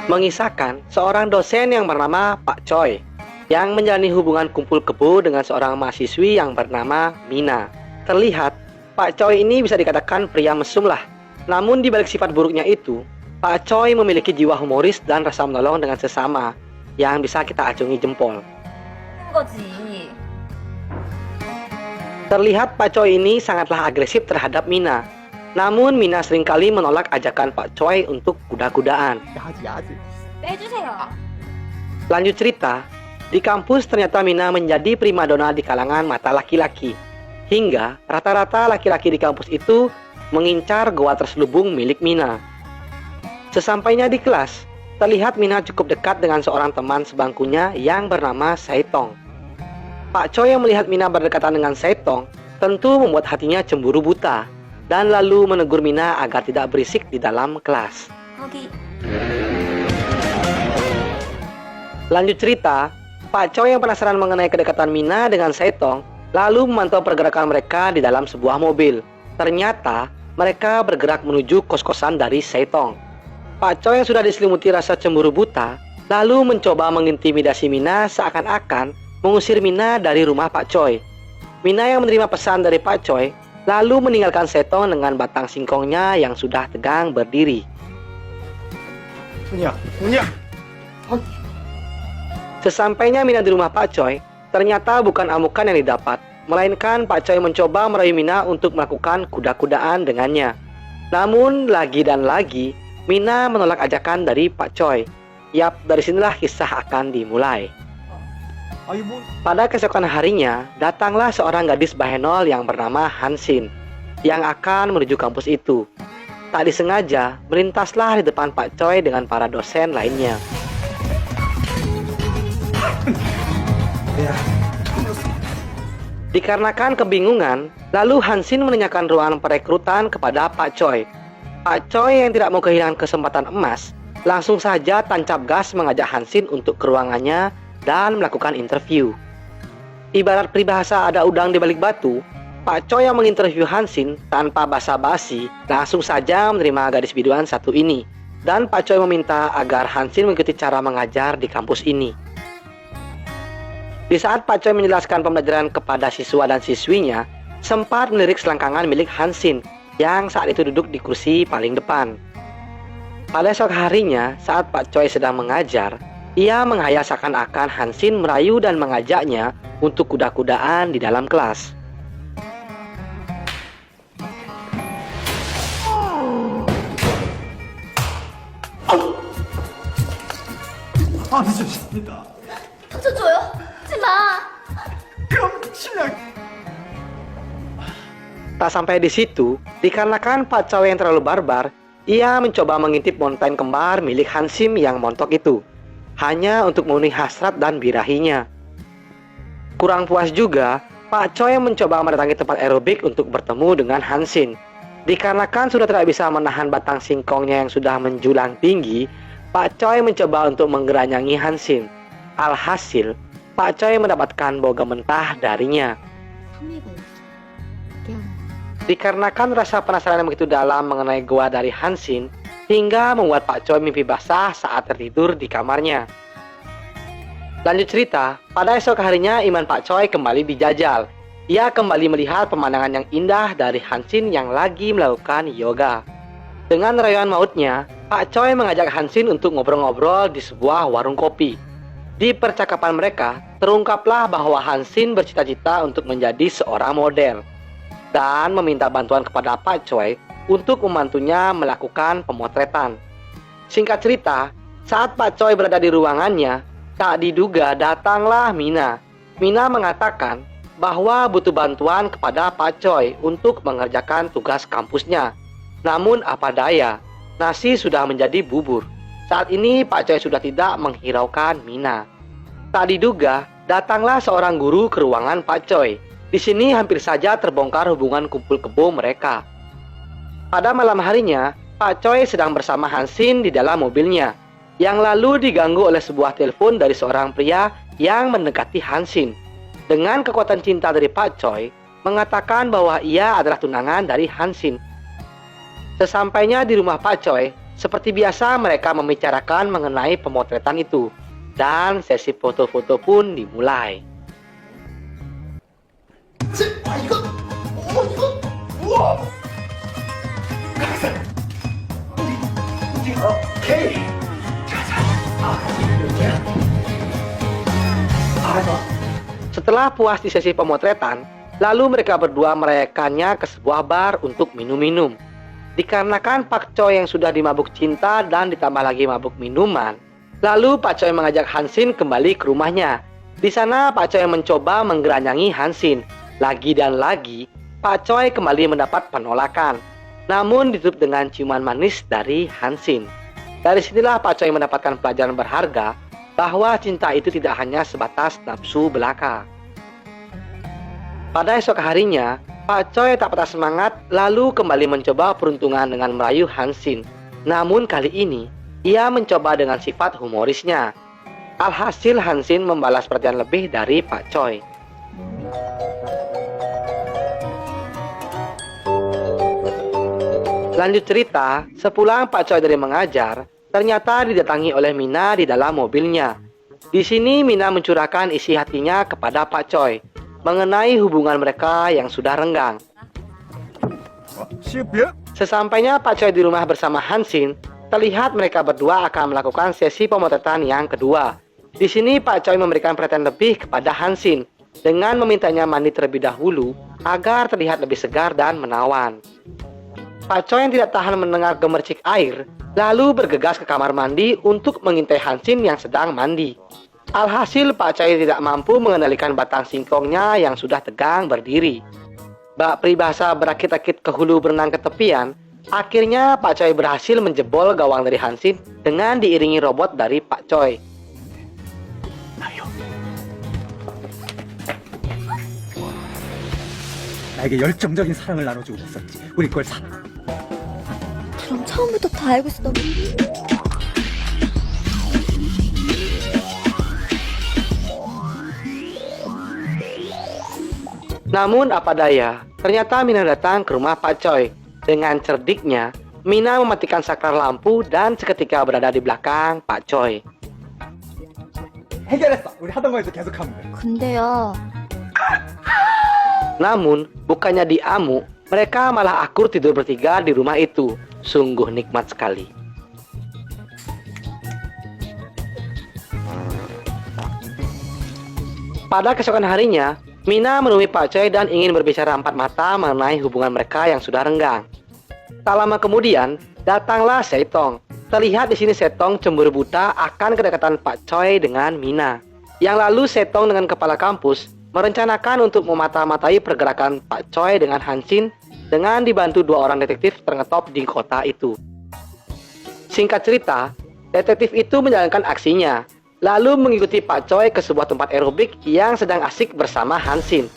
mengisahkan seorang dosen yang bernama Pak Choi yang menjalani hubungan kumpul kebo dengan seorang mahasiswi yang bernama Mina. Terlihat Pak Choi ini bisa dikatakan pria mesum lah. Namun di balik sifat buruknya itu, Pak Choi memiliki jiwa humoris dan rasa menolong dengan sesama yang bisa kita acungi jempol. 거지. Terlihat Pak Choi ini sangatlah agresif terhadap Mina. Namun Mina seringkali menolak ajakan Pak Choi untuk kuda-kudaan. 빼주세요. Lanjut cerita, di kampus ternyata Mina menjadi primadona di kalangan mata laki-laki. Hingga rata-rata laki-laki di kampus itu mengincar goa terselubung milik Mina. Sesampainya di kelas, terlihat Mina cukup dekat dengan seorang teman sebangkunya yang bernama Saitong. Pak Choi yang melihat Mina berdekatan dengan Saitong tentu membuat hatinya cemburu buta dan lalu menegur Mina agar tidak berisik di dalam kelas. 거기. Lanjut cerita, Pak Choi yang penasaran mengenai kedekatan Mina dengan Saitong lalu memantau pergerakan mereka di dalam sebuah mobil. Ternyata mereka bergerak menuju kos-kosan dari Saitong. Pak Choi yang sudah diselimuti rasa cemburu buta lalu mencoba mengintimidasi Mina seakan-akan mengusir Mina dari rumah Pak Choi. Mina yang menerima pesan dari Pak Choi lalu meninggalkan Saitong dengan batang singkongnya yang sudah tegang berdiri. Punya. Sesampainya Mina di rumah Pak Choi, ternyata bukan amukan yang didapat, melainkan Pak Choi mencoba merayu Mina untuk melakukan kuda-kudaan dengannya. Namun lagi dan lagi Mina menolak ajakan dari Pak Choi. Yap, dari sinilah kisah akan dimulai. Pada keesokan harinya, datanglah seorang gadis Bahenol yang bernama Hansin yang akan menuju kampus itu. Tak disengaja, melintaslah di depan Pak Choi dengan para dosen lainnya. Dikarenakan kebingungan, lalu Hansin menanyakan ruangan perekrutan kepada Pak Choi. Pak Choi yang tidak mau kehilangan kesempatan emas, langsung saja tancap gas mengajak Hansin untuk ke ruangannya dan melakukan interview. Ibarat peribahasa ada udang di balik batu, Pak Choi yang menginterview Hansin tanpa basa-basi langsung saja menerima gadis biduan satu ini. Dan Pak Choi meminta agar Hansin mengikuti cara mengajar di kampus ini. Di saat Pak Choi menjelaskan pembelajaran kepada siswa dan siswinya, sempat melirik selangkangan milik Hansin yang saat itu duduk di kursi paling depan. Pada esok harinya, saat Pak Choi sedang mengajar, ia menghayal seakan-akan Hansin merayu dan mengajaknya untuk kuda-kudaan di dalam kelas. 터쳐줘요. 하지 마. Tak sampai di situ, dikarenakan Pak Choi yang terlalu barbar, ia mencoba mengintip montaen kembar milik Hansin yang montok itu, hanya untuk memenuhi hasrat dan birahinya. Kurang puas juga, Pak Choi mencoba mendatangi tempat aerobik untuk bertemu dengan Hansin. Dikarenakan sudah tidak bisa menahan batang singkongnya yang sudah menjulang tinggi, Pak Choi mencoba untuk menggeranyangi Hansin. Alhasil, Pak Choi mendapatkan boga mentah darinya. Dikarenakan rasa penasaran yang begitu dalam mengenai goa dari Hansin, hingga membuat Pak Choi mimpi basah saat tertidur di kamarnya. Lanjut cerita, pada esok harinya iman Pak Choi kembali dijajal. Ia kembali melihat pemandangan yang indah dari Hansin yang lagi melakukan yoga. Dengan rayuan mautnya, Pak Choi mengajak Hansin untuk ngobrol-ngobrol di sebuah warung kopi. Di percakapan mereka, terungkaplah bahwa Hansin bercita-cita untuk menjadi seorang model dan meminta bantuan kepada Pak Choi untuk membantunya melakukan pemotretan. Singkat cerita, saat Pak Choi berada di ruangannya, tak diduga datanglah Mina. Mina mengatakan bahwa butuh bantuan kepada Pak Choi untuk mengerjakan tugas kampusnya. Namun apa daya, nasi sudah menjadi bubur. Saat ini Pak Choi sudah tidak menghiraukan Mina. Tak diduga, datanglah seorang guru ke ruangan Pak Choi. Di sini hampir saja terbongkar hubungan kumpul kebo mereka. Pada malam harinya, Pak Choi sedang bersama Hansin di dalam mobilnya, yang lalu diganggu oleh sebuah telepon dari seorang pria yang mendekati Hansin. Dengan kekuatan cinta dari Pak Choi, mengatakan bahwa ia adalah tunangan dari Hansin. Sesampainya di rumah Pak Choi, Seperti biasa mereka membicarakan mengenai pemotretan itu. Dan sesi foto-foto pun dimulai. Setelah puas di sesi pemotretan, lalu mereka berdua merayakannya ke sebuah bar untuk minum-minum. Dikarenakan Pak Choi yang sudah dimabuk cinta dan ditambah lagi mabuk minuman, lalu Pak Choi mengajak Hansin kembali ke rumahnya. Di sana Pak Choi mencoba menggeranyangi Hansin. Lagi dan lagi, Pak Choi kembali mendapat penolakan. Namun ditutup dengan ciuman manis dari Hansin. Dari sinilah Pak Choi mendapatkan pelajaran berharga bahwa cinta itu tidak hanya sebatas nafsu belaka. Pada esok harinya, Pak Choi tak patah semangat lalu kembali mencoba peruntungan dengan merayu Hansin. Namun kali ini, ia mencoba dengan sifat humorisnya. Alhasil Hansin membalas perhatian lebih dari Pak Choi. Lanjut cerita, sepulang Pak Choi dari mengajar, ternyata didatangi oleh Mina di dalam mobilnya. Di sini Mina mencurahkan isi hatinya kepada Pak Choi mengenai hubungan mereka yang sudah renggang. Sesampainya Pak Choi di rumah bersama Hansin, terlihat mereka berdua akan melakukan sesi pemotretan yang kedua. Di sini Pak Choi memberikan perhatian lebih kepada Hansin dengan memintanya mandi terlebih dahulu agar terlihat lebih segar dan menawan. Pak Choi yang tidak tahan mendengar gemercik air, lalu bergegas ke kamar mandi untuk mengintai Hansin yang sedang mandi. Alhasil Pak Choi tidak mampu mengendalikan batang singkongnya yang sudah tegang berdiri. Bak peribahasa berakit-akit ke hulu berenang ke tepian, akhirnya Pak Choi berhasil menjebol gawang dari Hansin dengan diiringi robot dari Pak Choi. 나에게 열정적인 사랑을 나눠주고 있었지. 우리 걸 사랑. 그럼 처음부터 다 알고 있었던 Namun apa daya, ternyata Mina datang ke rumah Pak Choi. Dengan cerdiknya, Mina mematikan saklar lampu dan seketika berada di belakang Pak Choi. 해결했어. 우리 하던 거 이제 계속하면 돼. 근데요. Namun, bukannya diamuk, mereka malah akur tidur bertiga di rumah itu. Sungguh nikmat sekali. Pada keesokan harinya, Mina menemui Pak Choi dan ingin berbicara empat mata mengenai hubungan mereka yang sudah renggang. Tak lama kemudian, datanglah Setong. Terlihat di sini Setong cemburu buta akan kedekatan Pak Choi dengan Mina. Yang lalu Setong dengan kepala kampus merencanakan untuk memata-matai pergerakan Pak Choi dengan Hansin dengan dibantu dua orang detektif terngetop di kota itu. Singkat cerita, detektif itu menjalankan aksinya, lalu mengikuti Pak Choi ke sebuah tempat aerobik yang sedang asik bersama Hansin.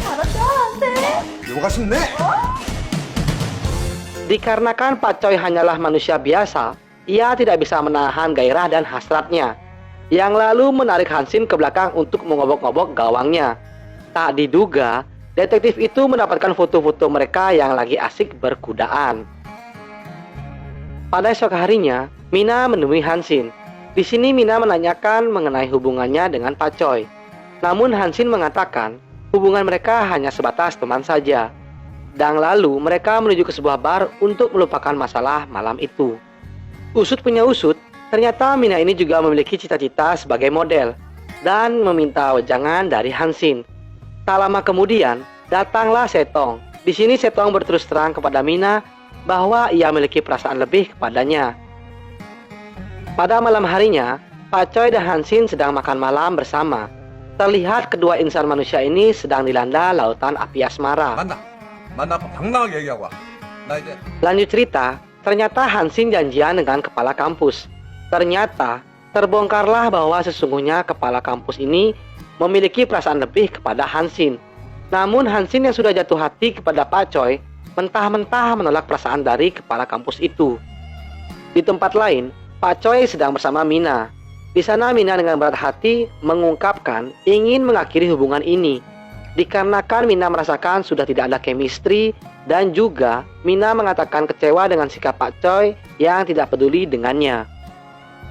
알았어, 안 돼. 요가 쉽네. Dikarenakan Pak Choi hanyalah manusia biasa, ia tidak bisa menahan gairah dan hasratnya, yang lalu menarik Hansin ke belakang untuk mengobok-ngobok gawangnya. Tak diduga, detektif itu mendapatkan foto-foto mereka yang lagi asik berkudaan. Pada esok harinya, Mina menemui Hansin. Di sini Mina menanyakan mengenai hubungannya dengan Pak Choi. Namun Hansin mengatakan hubungan mereka hanya sebatas teman saja. Dan lalu mereka menuju ke sebuah bar untuk melupakan masalah malam itu. Usut punya usut, ternyata Mina ini juga memiliki cita-cita sebagai model dan meminta wejangan dari Hansin. Tak lama kemudian, datanglah Setong. Di sini Setong berterus terang kepada Mina bahwa ia memiliki perasaan lebih kepadanya. Pada malam harinya, Pak Choi dan Hansin sedang makan malam bersama. Terlihat kedua insan manusia ini sedang dilanda lautan api asmara. 만나고 당당하게 얘기하고 와. 나 이제 Lanjut cerita, ternyata Hansin janjian dengan kepala kampus. Ternyata terbongkarlah bahwa sesungguhnya kepala kampus ini memiliki perasaan lebih kepada Hansin. Namun Hansin yang sudah jatuh hati kepada Pak Choi mentah-mentah menolak perasaan dari kepala kampus itu. Di tempat lain, Pak Choi sedang bersama Mina. Di sana Mina dengan berat hati mengungkapkan ingin mengakhiri hubungan ini. Dikarenakan Mina merasakan sudah tidak ada chemistry dan juga Mina mengatakan kecewa dengan sikap Pak Choi yang tidak peduli dengannya.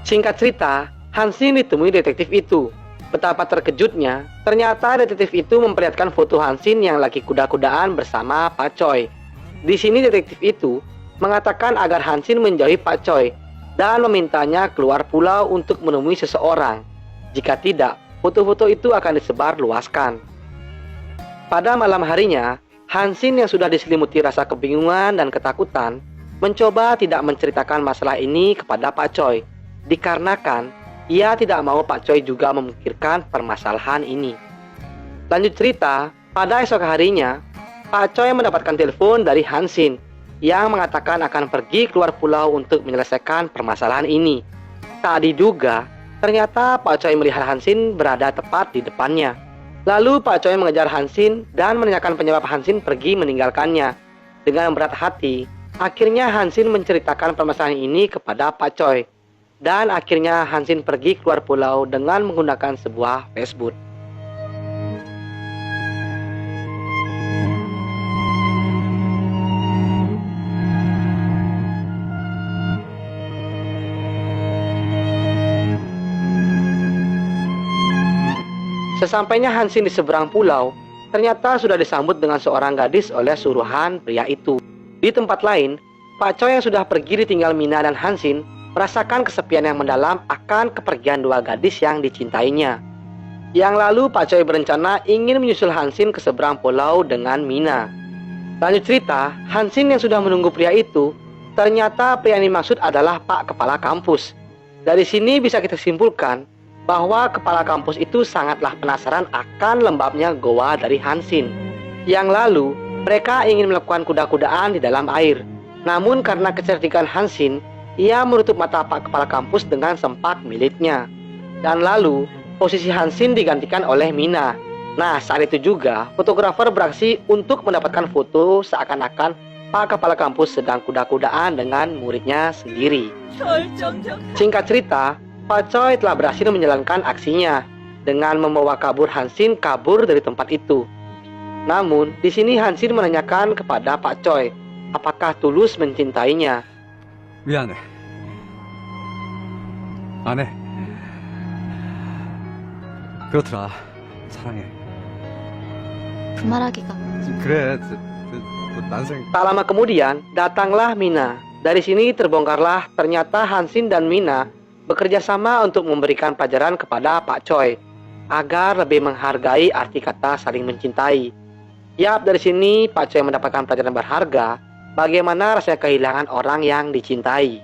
Singkat cerita, Hansin ditemui detektif itu. Betapa terkejutnya, ternyata detektif itu memperlihatkan foto Hansin yang lagi kuda-kudaan bersama Pak Choi. Di sini detektif itu mengatakan agar Hansin menjauhi Pak Choi dan memintanya keluar pulau untuk menemui seseorang. Jika tidak, foto-foto itu akan disebar luaskan. Pada malam harinya, Hansin yang sudah diselimuti rasa kebingungan dan ketakutan mencoba tidak menceritakan masalah ini kepada Pak Choi, dikarenakan ia tidak mau Pak Choi juga memikirkan permasalahan ini. Lanjut cerita, pada esok harinya, Pak Choi mendapatkan telepon dari Hansin yang mengatakan akan pergi keluar pulau untuk menyelesaikan permasalahan ini. Tak diduga, ternyata Pak Choi melihat Hansin berada tepat di depannya. Lalu Pak Choi mengejar Hansin dan menanyakan penyebab Hansin pergi meninggalkannya. Dengan berat hati, akhirnya Hansin menceritakan permasalahan ini kepada Pak Choi. Dan akhirnya Hansin pergi keluar pulau dengan menggunakan sebuah Facebook. Sesampainya Hansin di seberang pulau, ternyata sudah disambut dengan seorang gadis oleh suruhan pria itu. Di tempat lain, Pak Choi yang sudah pergi ditinggal Mina dan Hansin merasakan kesepian yang mendalam akan kepergian dua gadis yang dicintainya. Yang lalu Pak Choi berencana ingin menyusul Hansin ke seberang pulau dengan Mina. Lanjut cerita, Hansin yang sudah menunggu pria itu, ternyata pria yang dimaksud adalah Pak Kepala Kampus. Dari sini bisa kita simpulkan bahwa kepala kampus itu sangatlah penasaran akan lembabnya goa dari Hansin. Yang lalu, mereka ingin melakukan kuda-kudaan di dalam air. Namun karena kecerdikan Hansin, ia menutup mata Pak Kepala Kampus dengan sempak miliknya. Dan lalu, posisi Hansin digantikan oleh Mina. Nah, saat itu juga, fotografer beraksi untuk mendapatkan foto seakan-akan Pak Kepala Kampus sedang kuda-kudaan dengan muridnya sendiri. Singkat cerita, Pak Choi telah berhasil menjalankan aksinya dengan membawa kabur Hansin kabur dari tempat itu. Namun, di sini Hansin menanyakan kepada Pak Choi, apakah tulus mencintainya. 미안해. 안 해. 그렇더라. 사랑해. 그 말하기가. 그래. 난생. Tak lama kemudian, datanglah Mina. Dari sini terbongkarlah ternyata Hansin dan Mina bekerja sama untuk memberikan pelajaran kepada Pak Choi agar lebih menghargai arti kata saling mencintai. Yap, dari sini Pak Choi mendapatkan pelajaran berharga bagaimana rasanya kehilangan orang yang dicintai.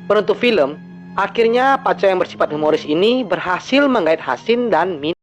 Penutup film, akhirnya Pak Choi yang bersifat humoris ini berhasil menggait Hansin dan Mina.